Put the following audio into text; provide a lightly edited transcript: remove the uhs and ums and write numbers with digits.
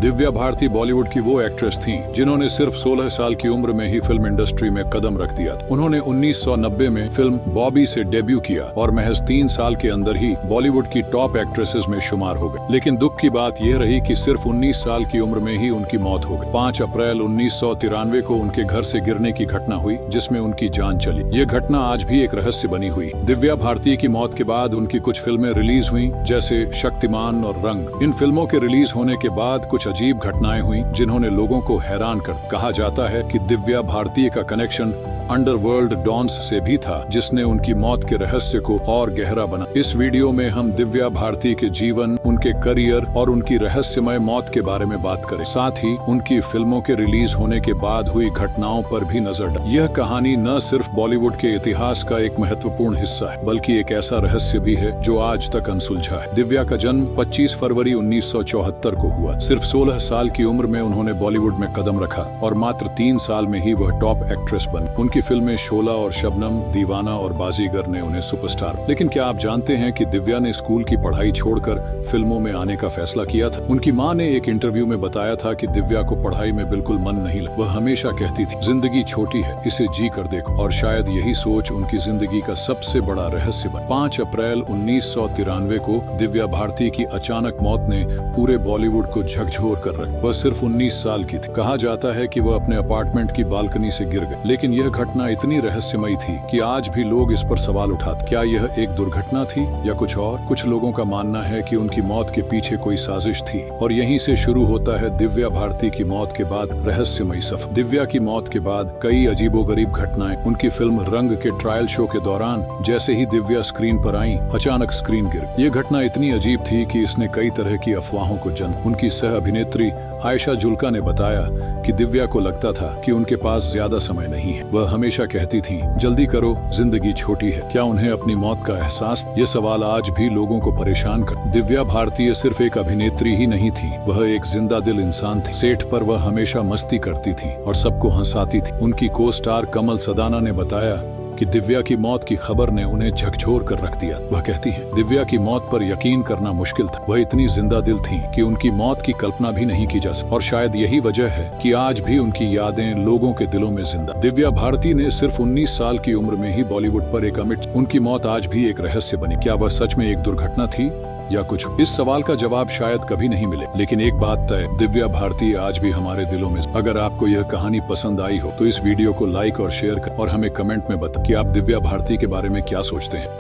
दिव्या भारती बॉलीवुड की वो एक्ट्रेस थीं जिन्होंने सिर्फ 16 साल की उम्र में ही फिल्म इंडस्ट्री में कदम रख दिया था। उन्होंने 1990 में फिल्म बॉबी से डेब्यू किया और महज 3 साल के अंदर ही बॉलीवुड की टॉप एक्ट्रेसेस में शुमार हो गए। लेकिन दुख की बात यह रही कि सिर्फ 19 साल की उम्र में ही उनकी मौत हो गई। 5 अप्रैल 1993 को उनके घर से गिरने की घटना हुई जिसमें उनकी जान चली। ये घटना आज भी एक रहस्य बनी हुई। दिव्या भारती की मौत के बाद उनकी कुछ फिल्में रिलीज हुई जैसे शक्तिमान और रंग। इन फिल्मों के रिलीज होने के बाद कुछ अजीब घटनाएं हुई जिन्होंने लोगों को हैरान कर। कहा जाता है कि दिव्या भारती का कनेक्शन अंडरवर्ल्ड डॉन्स से भी था जिसने उनकी मौत के रहस्य को और गहरा बना। इस वीडियो में हम दिव्या भारती के जीवन, उनके करियर और उनकी रहस्यमय मौत के बारे में बात करें। साथ ही उनकी फिल्मों के रिलीज होने के बाद हुई घटनाओं पर भी नजर डालें। यह कहानी न सिर्फ बॉलीवुड के इतिहास का एक महत्वपूर्ण हिस्सा है बल्कि एक ऐसा रहस्य भी है जो आज तक अनसुलझा है। दिव्या का जन्म 25 फरवरी 1974 को हुआ। सिर्फ 16 साल की उम्र में उन्होंने बॉलीवुड में कदम रखा और मात्र 3 साल में ही वह टॉप एक्ट्रेस बनी। उनकी फिल्में शोला और शबनम, दीवाना और बाजीगर ने उन्हें सुपरस्टार। लेकिन क्या आप जानते हैं कि दिव्या ने स्कूल की पढ़ाई छोड़कर फिल्मों में आने का फैसला किया था? उनकी मां ने एक इंटरव्यू में बताया था कि दिव्या को पढ़ाई में बिल्कुल मन नहीं लगा। वह हमेशा कहती थी, जिंदगी छोटी है, इसे जी कर देखो। और शायद यही सोच उनकी जिंदगी का सबसे बड़ा रहस्य बना। 5 अप्रैल 1993 को दिव्या भारती की अचानक मौत ने पूरे बॉलीवुड को झकझोर कर रखा। वह सिर्फ 19 साल की थी। कहा जाता है कि वह अपने अपार्टमेंट की बालकनी से गिर गए। लेकिन यह घटना इतनी रहस्यमय थी कि आज भी लोग इस पर सवाल उठाते। क्या यह एक दुर्घटना थी या कुछ और? कुछ लोगों का मानना है कि उनकी मौत के पीछे कोई साजिश थी और यहीं से शुरू होता है दिव्या भारती की मौत के बाद रहस्यमय सफर। दिव्या की मौत के बाद कई अजीबोगरीब घटनाएं। उनकी फिल्म रंग के ट्रायल शो के दौरान जैसे ही दिव्या स्क्रीन पर आई, अचानक स्क्रीन गिर। ये घटना इतनी अजीब थी कि इसने कई तरह की अफवाहों को जन्म। उनकी सह अभिनेत्री आयशा जुल्का ने बताया कि दिव्या को लगता था कि उनके पास ज्यादा समय नहीं है। वह हमेशा कहती थी, जल्दी करो, जिंदगी छोटी है। क्या उन्हें अपनी मौत का एहसास? ये सवाल आज भी लोगों को परेशान कर। दिव्या भारती सिर्फ एक अभिनेत्री ही नहीं थी, वह एक जिंदा दिल इंसान थी। सेट पर वह हमेशा मस्ती करती थी और सबको हंसाती थी। उनकी को स्टार कमल सदाना ने बताया कि दिव्या की मौत की खबर ने उन्हें झकझोर कर रख दिया। वह कहती हैं, दिव्या की मौत पर यकीन करना मुश्किल था। वह इतनी जिंदा दिल थीं कि उनकी मौत की कल्पना भी नहीं की जा सकती। और शायद यही वजह है कि आज भी उनकी यादें लोगों के दिलों में जिंदा। दिव्या भारती ने सिर्फ 19 साल की उम्र में ही बॉलीवुड पर एक अमिट। उनकी मौत आज भी एक रहस्य बनी। क्या वह सच में एक दुर्घटना थी या कुछ? इस सवाल का जवाब शायद कभी नहीं मिले, लेकिन एक बात तय, दिव्या भारती आज भी हमारे दिलों में। अगर आपको यह कहानी पसंद आई हो तो इस वीडियो को लाइक और शेयर कर और हमें कमेंट में बताएं कि आप दिव्या भारती के बारे में क्या सोचते हैं।